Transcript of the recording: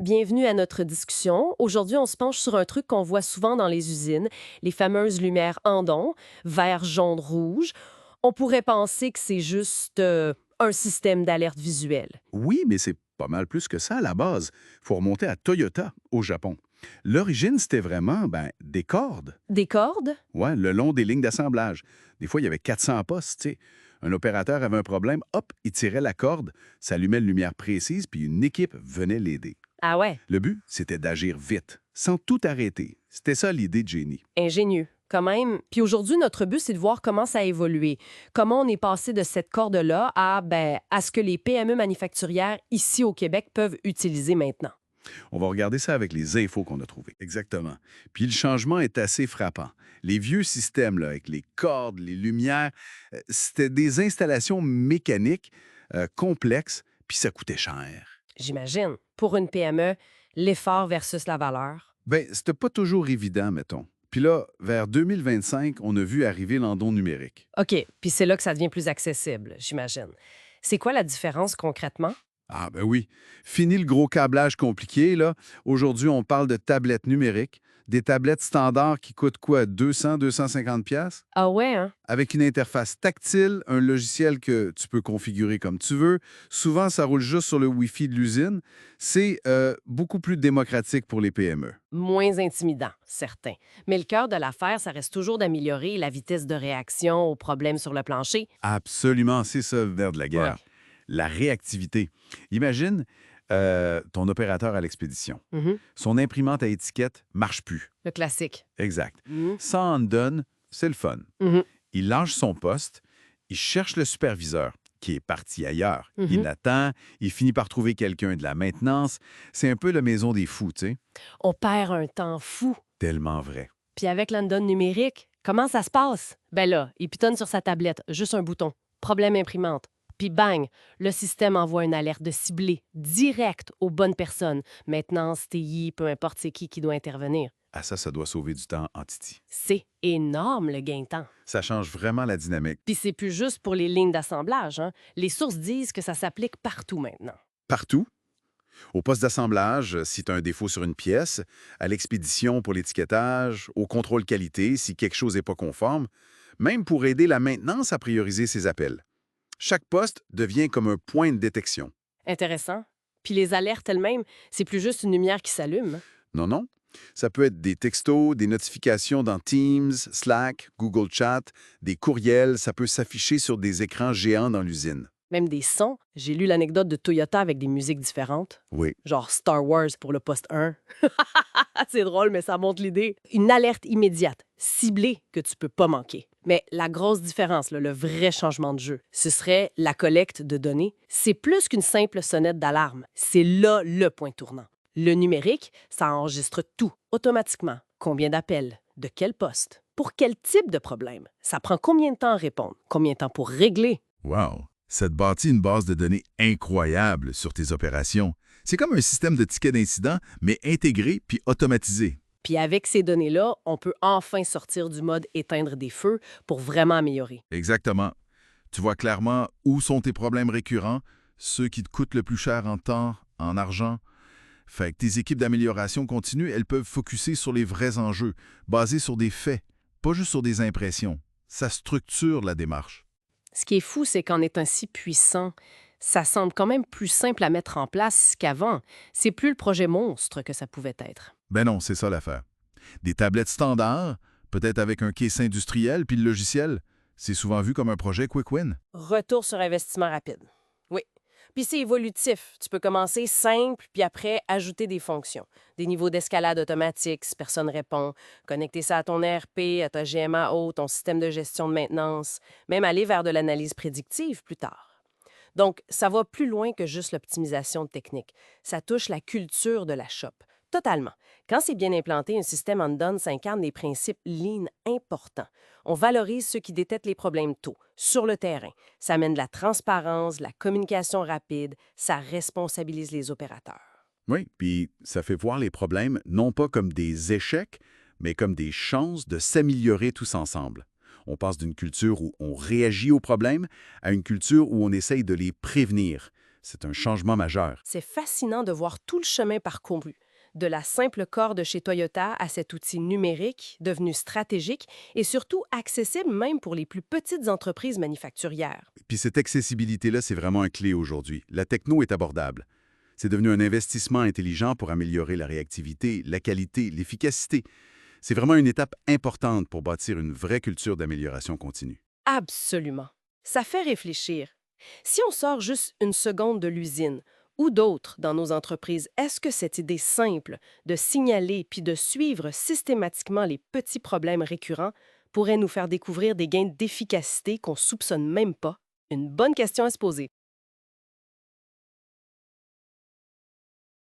Bienvenue à notre discussion. Aujourd'hui, on se penche sur un truc qu'on voit souvent dans les usines, les fameuses lumières andon, vert, jaune, rouge. On pourrait penser que c'est juste un système d'alerte visuelle. Oui, mais c'est pas mal plus que ça à la base. Faut remonter à Toyota, au Japon. L'origine, c'était vraiment des cordes, Des cordes? ouais, le long des lignes d'assemblage. Des fois, il y avait 400 postes, tu sais. Un opérateur avait un problème, hop, il tirait la corde, ça allumait une lumière précise, puis une équipe venait l'aider. Ah ouais, Le but, c'était d'agir vite, sans tout arrêter. C'était ça l'idée de génie. ingénieux. Quand même. Puis aujourd'hui, notre but, c'est de voir comment ça a évolué. Comment on est passé de cette corde-là à ce que les PME manufacturières ici au Québec peuvent utiliser maintenant. On va regarder ça avec les infos qu'on a trouvées. Exactement. Puis le changement est assez frappant. Les vieux systèmes, là, avec les cordes, les lumières, c'était des installations mécaniques complexes, puis ça coûtait cher. J'imagine. Pour une PME, l'effort versus la valeur. C'était pas toujours évident, mettons. Puis là, vers 2025, on a vu arriver l'endon numérique. OK, puis c'est là que ça devient plus accessible, j'imagine. C'est quoi la différence concrètement? Ah ben oui, fini le gros câblage compliqué, là. Aujourd'hui, on parle de tablettes numériques, des tablettes standards qui coûtent quoi, 200, 250 pièces, Ah ouais, hein? avec une interface tactile, un logiciel que tu peux configurer comme tu veux. Souvent, ça roule juste sur le Wi-Fi de l'usine. C'est beaucoup plus démocratique pour les PME. Moins intimidant, certain. Mais le cœur de l'affaire, ça reste toujours d'améliorer la vitesse de réaction aux problèmes sur le plancher. Absolument, c'est ça le nerf de la Ouais. guerre. La réactivité. Imagine ton opérateur à l'expédition. Mhm. Son imprimante à étiquette marche plus. Le classique. Exact. Mhm. Ça en donne, c'est le fun. Mhm. Il lâche son poste, il cherche le superviseur, qui est parti ailleurs. Mhm. Il attend, il finit par trouver quelqu'un de la maintenance. C'est un peu la maison des fous, tu sais. On perd un temps fou. Tellement vrai. Puis avec l'Andon numérique, comment ça se passe? Ben là, il pitonne sur sa tablette, juste un bouton. Problème imprimante. Puis bang, le système envoie une alerte de ciblé, direct aux bonnes personnes. Maintenance, TI, peu importe c'est qui doit intervenir. Ah ça doit sauver du temps en titi. C'est énorme le gain de temps. Ça change vraiment la dynamique. Puis c'est plus juste pour les lignes d'assemblage, hein. Les sources disent que ça s'applique partout maintenant. Partout, au poste d'assemblage, si tu as un défaut sur une pièce, à l'expédition pour l'étiquetage, au contrôle qualité, si quelque chose n'est pas conforme, même pour aider la maintenance à prioriser ses appels. Chaque poste devient comme un point de détection. Intéressant. Puis les alertes elles-mêmes, c'est plus juste une lumière qui s'allume, hein. Non, non. Ça peut être des textos, des notifications dans Teams, Slack, Google Chat, des courriels, ça peut s'afficher sur des écrans géants dans l'usine. Même des sons. J'ai lu l'anecdote de Toyota avec des musiques différentes. Oui, Genre Star Wars pour le poste 1. C'est drôle, mais ça montre l'idée. Une alerte immédiate, ciblée, que tu peux pas manquer. Mais la grosse différence, là, le vrai changement de jeu, ce serait la collecte de données. C'est plus qu'une simple sonnette d'alarme. C'est là le point tournant. Le numérique, ça enregistre tout, automatiquement. Combien d'appels? De quel poste? Pour quel type de problème? Ça prend combien de temps à répondre? Combien de temps pour régler? wow. Ça te bâtit une base de données incroyable sur tes opérations. C'est comme un système de tickets d'incident, mais intégré puis automatisé. Puis avec ces données-là, on peut enfin sortir du mode éteindre des feux pour vraiment améliorer. Exactement. Tu vois clairement où sont tes problèmes récurrents, ceux qui te coûtent le plus cher en temps, en argent. Fait que tes équipes d'amélioration continue, elles peuvent focuser sur les vrais enjeux, basés sur des faits, pas juste sur des impressions. Ça structure la démarche. Ce qui est fou, c'est qu'en étant si puissant, ça semble quand même plus simple à mettre en place qu'avant. C'est plus le projet monstre que ça pouvait être. Ben non, c'est ça l'affaire. Des tablettes standards, peut-être avec un case industriel puis le logiciel, c'est souvent vu comme un projet quick win. Retour sur investissement rapide. Oui. Puis c'est évolutif. Tu peux commencer simple, puis après ajouter des fonctions. Des niveaux d'escalade automatique si personne répond. Connecter ça à ton ERP, à ta GMAO, ton système de gestion de maintenance. Même aller vers de l'analyse prédictive plus tard. Donc, ça va plus loin que juste l'optimisation de technique. Ça touche la culture de la shop. Totalement. Quand c'est bien implanté, un système on-done s'incarne des principes lean importants. On valorise ceux qui détectent les problèmes tôt, sur le terrain. Ça amène de la transparence, de la communication rapide, ça responsabilise les opérateurs. Oui, puis ça fait voir les problèmes non pas comme des échecs, mais comme des chances de s'améliorer tous ensemble. On passe d'une culture où on réagit aux problèmes à une culture où on essaye de les prévenir, C'est un changement majeur. C'est fascinant de voir tout le chemin parcouru. De la simple corde chez Toyota à cet outil numérique, devenu stratégique et surtout accessible même pour les plus petites entreprises manufacturières. Puis cette accessibilité-là, c'est vraiment un clé aujourd'hui. La techno est abordable. C'est devenu un investissement intelligent pour améliorer la réactivité, la qualité, l'efficacité. C'est vraiment une étape importante pour bâtir une vraie culture d'amélioration continue. Absolument. Ça fait réfléchir. Si on sort juste une seconde de l'usine ou d'autres dans nos entreprises, est-ce que cette idée simple de signaler puis de suivre systématiquement les petits problèmes récurrents pourrait nous faire découvrir des gains d'efficacité qu'on soupçonne même pas? Une bonne question à se poser.